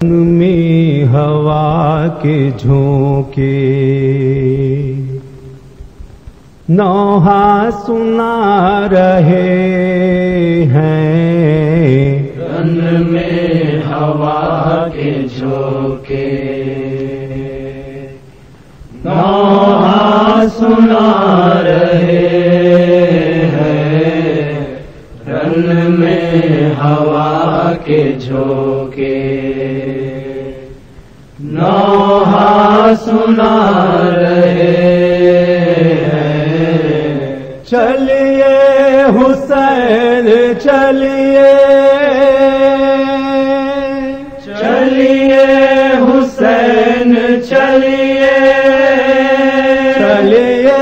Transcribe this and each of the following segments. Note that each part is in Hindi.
में हवा के झोंके नौहा सुना रहे हैं। रन में हवा के झोंके नौहा सुना रहे हैं। रन में हवा के झोंके नौहा सुना रहे हैं। चलिए हुसैन चलिए, चलिए हुसैन चलिए, चलिए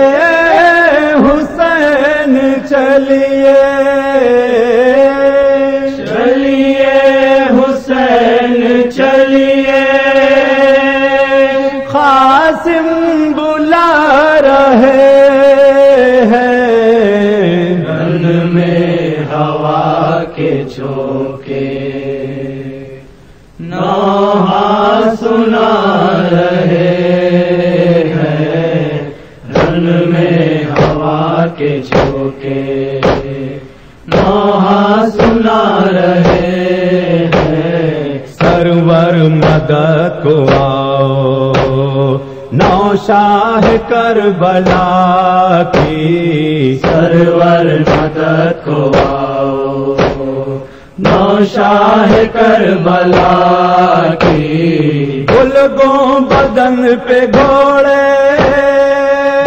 हुसैन चलिए, चलिए हुसैन चलिए। कासिम बुला रहे हैं। रन में हवा के झोंके नौहा सुना रहे हैं। रन में हवा के झोंके नौहा सुना रहे हैं। सरवर मदद को आओ, नौशाह करबला की। सरवर मदद को आओ, नौशाह करबला की। गुलगो बदन पे घोड़े,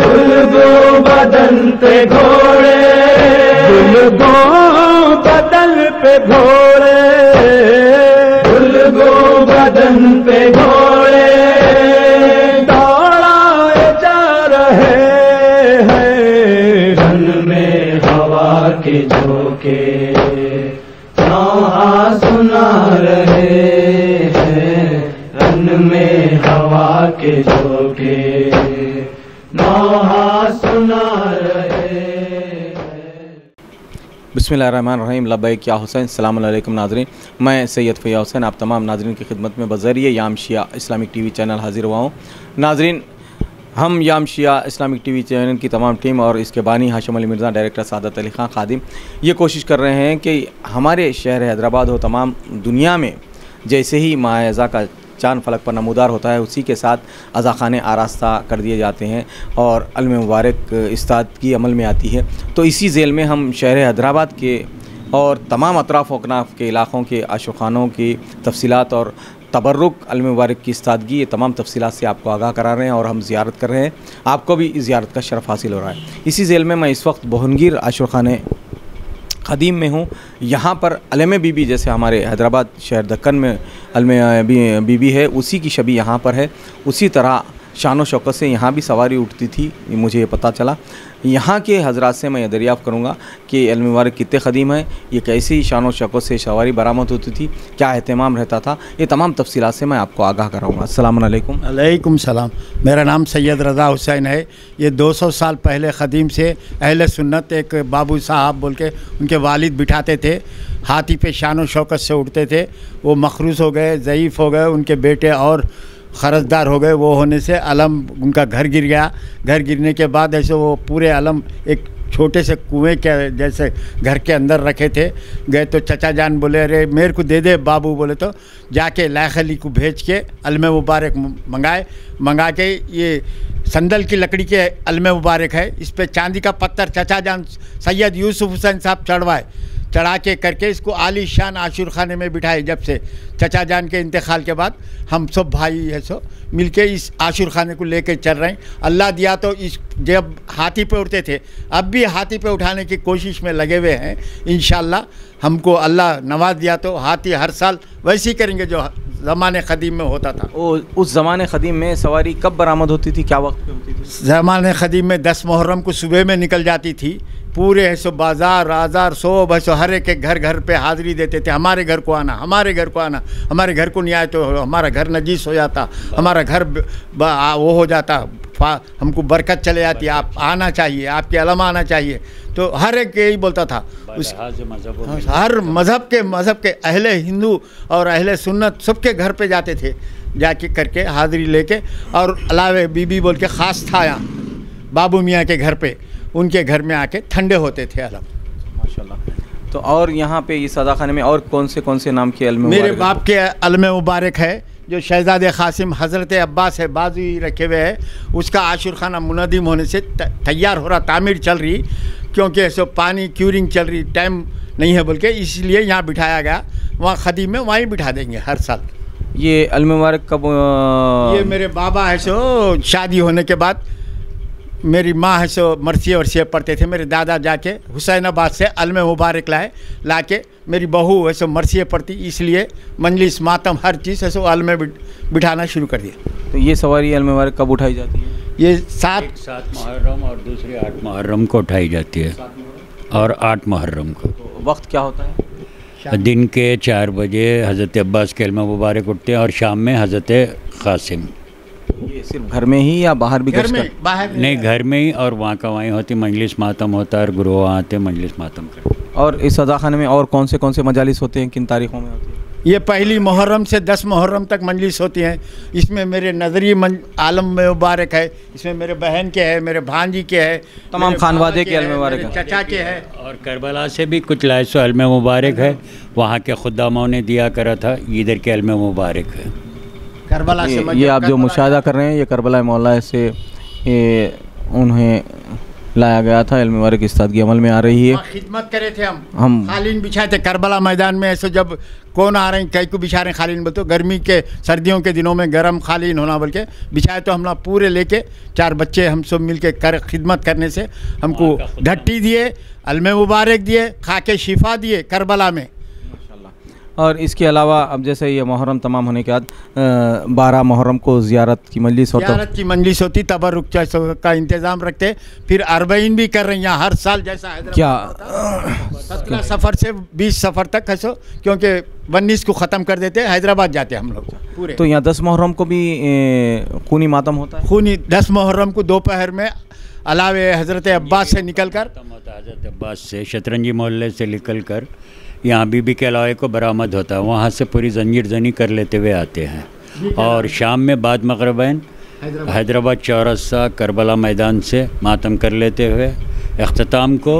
गुलगो बदन पे घोड़े, गुलगो बदन पे घोड़े, गुलगो बदन पे घोड़े दौड़ाए जा रहे हैं। रन में हवा के झोंके नौहा सुना रहे हैं। रन में हवा के झोंके नौहा सुना रहे हैं। बिस्मिल्लाहिर्रहमानिर्रहीम। लब्बैक या हुसैन। अस्सलामु अलैकुम नाज़रीन, मैं सैयद फ़ैयाज़ हुसैन आप तमाम नाज़रीन की खिदमत में बज़रिए याम शिया इस्लामिक टीवी चैनल हाजिर हुआ हूँ। नाज़रीन, हम याम शिया इस्लामिक टीवी चैनल की तमाम टीम और इसके बानी हाशिम अली मिर्ज़ा, डायरेक्टर सादत अली खान खादिम ये कोशिश कर रहे हैं कि हमारे शहर हैदराबाद हो तमाम दुनिया में जैसे ही माह अज़ा का चाँद फलक पर नमूदार होता है उसी के साथ अज़ा खाने आरास्ता कर दिए जाते हैं और अलम मुबारक इस्तादगी अमल में आती है। तो इसी झेल में हम शहर हैदराबाद के और तमाम अतराफ़ व अकनाफ़ के इलाक़ों के आशुखानों की तफसीलात और तबर्रुक अलम मुबारक की इस्तादगी ये तमाम तफसीलात से आपको आगाह करा रहे हैं और हम ज़ियारत कर रहे हैं। आपको भी इस ज़ियारत का शरफ़ हासिल हो रहा है। इसी झेल में मैं इस वक्त बोहनगीर आशुखाने ख़दीम में हूँ। यहाँ पर अलम बीबी जैसे हमारे हैदराबाद शहर दक्कन में अलम बीबी है उसी की शबी यहाँ पर है। उसी तरह शान व शौकत से यहाँ भी सवारी उठती थी, मुझे ये पता चला। यहाँ के हजरात से मैं ये दरियाफ़्त करूँगा कि अलम मुबारक कितने ख़दीम हैं, ये कैसी शान व शौकत से सवारी बरामद होती थी, क्या अहतमाम रहता था, ये तमाम तफसीलात से मैं आपको आगाह कराऊँगा। अस्सलामु अलैकुम। अलैकुम सलाम। मेरा नाम सैयद रज़ा हुसैन है। ये 200 साल पहले ख़दीम से अहले सुन्नत एक बाबू साहब बोल के उनके वालिद बिठाते थे, हाथी पे शान व शौकत से उठते थे। वो मखरूस हो गए, ज़ईफ़ हो गए, उनके बेटे और ख़र्ज़दार हो गए। वो होने से अलम उनका घर गिर गया। घर गिरने के बाद ऐसे वो पूरे अलम एक छोटे से कुएं के जैसे घर के अंदर रखे थे। गए तो चचा जान बोले अरे मेरे को दे दे बाबू, बोले तो जाके लायक अली को भेज के अलम मुबारक मंगा के ये संदल की लकड़ी के अलम मुबारक है, इस पर चांदी का पत्थर चचा जान सैयद यूसुफ हुसैन साहब चढ़ा के करके इसको आली शान आशुर खाने में बिठाए। जब से चचा जान के इंतकाल के बाद हम सब भाई है सो मिलके इस आशुर खाने को लेकर चल रहे हैं। अल्लाह दिया तो इस जब हाथी पे उठते थे अब भी हाथी पे उठाने की कोशिश में लगे हुए हैं। इंशाअल्लाह हमको अल्लाह नवाज दिया तो हाथी हर साल वैसे ही करेंगे जो ज़माने क़दीम में होता था। उस ज़माने क़दीम में सवारी कब बरामद होती थी, क्या वक्त पे होती थी? ज़माने क़दीम में 10 मुहर्रम को सुबह में निकल जाती थी। पूरे ऐसो बाज़ार आज़ार सोब ऐसो हर एक घर पे हाज़िरी देते थे, हमारे घर को आना, हमारे घर को आना। हमारे घर को नहीं आए तो हमारा घर नजीस हो जाता, हमारा घर वो हो जाता, हमको बरकत चले जाती है, आप आना चाहिए, आपके अलम आना चाहिए। तो हर एक यही बोलता था। उस हर मज़हब के अहले हिंदू और अहले सुन्नत सबके घर पे जाते थे, जाके करके हाज़िरी लेके। और अलावे बीबी बोल के ख़ास था यहाँ बाबू मियाँ के घर पे, उनके घर में आके ठंडे होते थे अलम। माशाल्लाह। तो और यहाँ पे इस अज़ा खाने में और कौन से नाम के अलम मेरे बाप के अलम मुबारक है जो शहज़ादे क़ासिम हज़रत अब्बास है, बाजू ही रखे हुए है। उसका आशुर खाना मुनद्दिम होने से तैयार हो रहा, तामीर चल रही, क्योंकि ऐसे पानी क्यूरिंग चल रही, टाइम नहीं है बोल के, इसलिए यहाँ बिठाया गया। वहाँ खदीम में वहीं बिठा देंगे हर साल। ये अलम मुबारक कब? ये मेरे बाबा है सो शादी होने के बाद, मेरी माँ है सो मरसिया वर्सिया पढ़ते थे, मेरे दादा जाके हुसैनाबाद से अलम मुबारक ला के मेरी बहू है सो मरसिया पढ़ती, इसलिए मंजलिस मातम हर चीज़ है सो अलम बिठाना शुरू कर दिया। तो ये सवारी अलम मुबारक कब उठाई जाती है? ये 7 मुहर्रम और दूसरी 8 मुहर्रम को उठाई जाती है, और 8 मुहर्रम को। तो वक्त क्या होता है? दिन के 4 बजे हज़रत अब्बास के अलम मुबारक उठते हैं, और शाम में हज़रत क़ासिम। ये सिर्फ घर में ही या बाहर भी? घर में, बाहर नहीं, घर में ही, और वहाँ का वहीं होती, मंजलिस मातम होता है और गुरु आते मंजलिस मातम करते। और इस अज़ा खाने में और कौन से मजालिस होते हैं, किन तारीख़ों में होती है? ये 1 मुहर्रम से 10 मुहर्रम तक मंजलिस होती हैं। इसमें मेरे नजरी आलम में मुबारक है, इसमें मेरे बहन के है, मेरे भांजी के है, तमाम खानवादे के अलम मुबारक मेरे है, चचा के है। और करबला से भी कुछ लाइसो अलम मुबारक है, वहाँ के खुदामाओं ने दिया करा था, इधर के अलम मुबारक है। करबला से ये आप जो मुशाहिदा कर रहे हैं, ये करबला मौला से उन्हें लाया गया था। इल्म मुबारक इस्तादगी अमल में आ रही है। खिदमत करे थे हम खालीन बिछाए थे करबला मैदान में। ऐसे जब कौन आ रहे हैं, कई को बिछा रहे हैं खालीन, बोलते तो गर्मी के सर्दियों के दिनों में गर्म खालीन होना बोल के बिछाए, तो हम लोग पूरे लेके 4 बच्चे हम सब मिल के खिदमत करने से हमको धट्टी दिए, अलमे मुबारक दिए, खा के शिफा दिए करबला में। और इसके अलावा अब जैसे ये मुहर्रम तमाम होने के बाद 12 मुहर्रम को ज़ियारत की मजलिस होती, तबरुक का इंतज़ाम रखते। फिर अरबईन भी कर रहे हैं यहाँ हर साल, जैसा क्या 17 सफ़र से 20 सफ़र तक है सो, क्योंकि 19 को ख़त्म कर देते, हैदराबाद जाते हम लोग पूरे। तो यहाँ 10 मुहर्रम को भी खूनी मातम होता है? खूनी 10 मुहर्रम को दोपहर में अलावे हज़रत अब्बास से निकल कर, हज़रत अब्बास से शतरंजी मोहल्ले से निकल कर यहाँ बीबी के अलावे को बरामद होता है, वहाँ से पूरी जंजीर जनी कर लेते हुए आते हैं। और शाम में बाद मगरबैन हैदराबाद चौरस्ता करबला मैदान से मातम कर लेते हुए अख्ताम को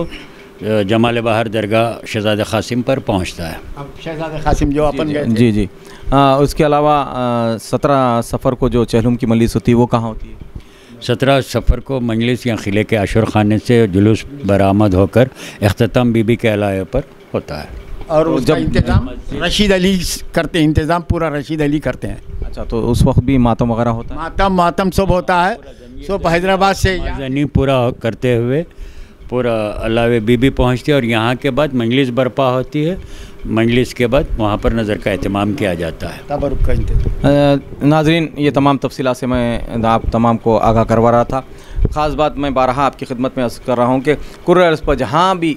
जमाल बहार दरगाह शहज़ादे क़ासिम पर पहुँचता है। अब शहज़ादे क़ासिम जो अपन गए थे। जी जी। उसके अलावा 17 सफ़र को जो चहलुम की मजलिस होती है वो कहाँ होती है? 17 सफ़र को मजलिस या किले के आशुर खाने से जुलूस बरामद होकर अख्ताम बीबी के अलावे पर होता है। और उसका इंतज़ाम रशीद अली करते हैं, इंतज़ाम पूरा रशीद अली करते हैं। अच्छा, तो उस वक्त भी मातम वगैरह होता है? मातम सब होता है, सब हैदराबाद से जनी पूरा करते हुए पूरा अलावे बीबी पहुँचती है, और यहाँ के बाद मजलिस बर्पा होती है। मजलिस के बाद वहाँ पर नज़र का एहतमाम किया जाता है। तबरुक का इंतज़ाम। नाज़रीन, ये तमाम तफसीलात से मैं आप तमाम को आगाह करवा रहा था। ख़ास बात मैं बारहा आपकी खिदमत में अर्ज़ कर रहा हूँ कि कुर्रे अर्ज़ पर जहाँ भी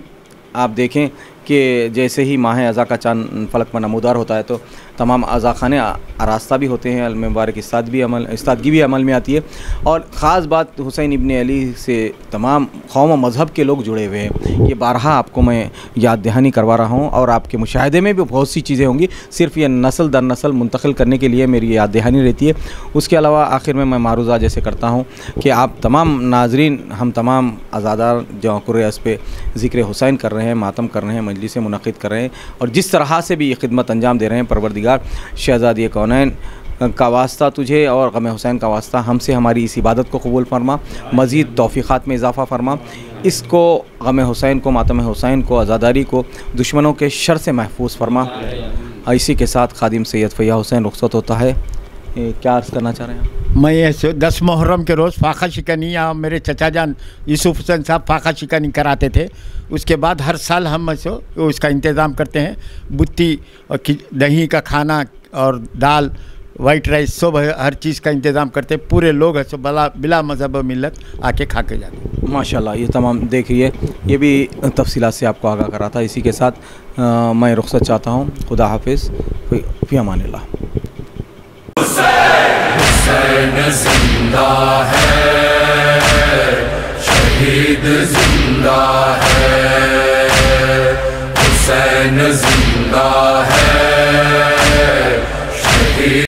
आप देखें कि जैसे ही माह अज़ा का चाँद फलक पर नमूदार होता है, तो तमाम अज़ा खाने आरास्ता भी होते हैं, अलम मुबारक इस्तादगी भी अमल में आती है। और ख़ास बात हुसैन इब्ने अली से तमाम कौम और मज़हब के लोग जुड़े हुए हैं। ये बारहा आपको मैं याद दहानी करवा रहा हूँ, और आपके मुशाहिदे में भी बहुत सी चीज़ें होंगी, सिर्फ़ ये नस्ल दर नस्ल मुंतकिल करने के लिए मेरी याद दहानी रहती है। उसके अलावा आखिर में मैं मारूज़ा जैसे करता हूँ कि आप तमाम नाजरीन, हम तमाम आज़ादार जो कुर्रे पे ज़िक्र हुसैन कर रहे हैं, मातम कर रहे हैं, मजलिसें मुनक़िद कर रहे हैं, और जिस तरह से भी ये खिदमत अंजाम दे रहे हैं, परवरदिगार शहज़ादी कौनैन का वास्ता तुझे और गम हुसैन का वास्ता हमसे हमारी इस इबादत को कबूल फरमा, मज़ीद तौफ़ीक़ात में इजाफ़ा फरमा, इसको गम हुसैन को, मातम हुसैन को, आज़ादारी को दुश्मनों के शर से महफूज फरमा। इसी के साथ खादिम सैयद फ़ैया हुसैन रुख़्सत होता है। क्या अर्ज़ करना चाह रहे हैं? मैं ये 10 मुहर्रम के रोज़ फ़ाक़ा शिकनी, या मेरे चचा जान यूसुफ हुसैन साहब फ़ाक़ा शिकनी कराते थे। उसके बाद हर साल हम उसका इंतज़ाम करते हैं, बुत्ती और दही का खाना और दाल, वाइट राइस, सब हर चीज़ का इंतज़ाम करते हैं। पूरे लोग ऐसे बिला मज़हब मिलत आके खा के जाते। माशाल्लाह, ये तमाम देखिए, ये भी तफसीलात से आपको आगाह करा था। इसी के साथ मैं रुख़्सत चाहता हूँ। खुदा हाफिज़, फ़ी अमानिल्लाह। हुसैन जिंदा है। जिंदा है, हुसैन जिंदा है।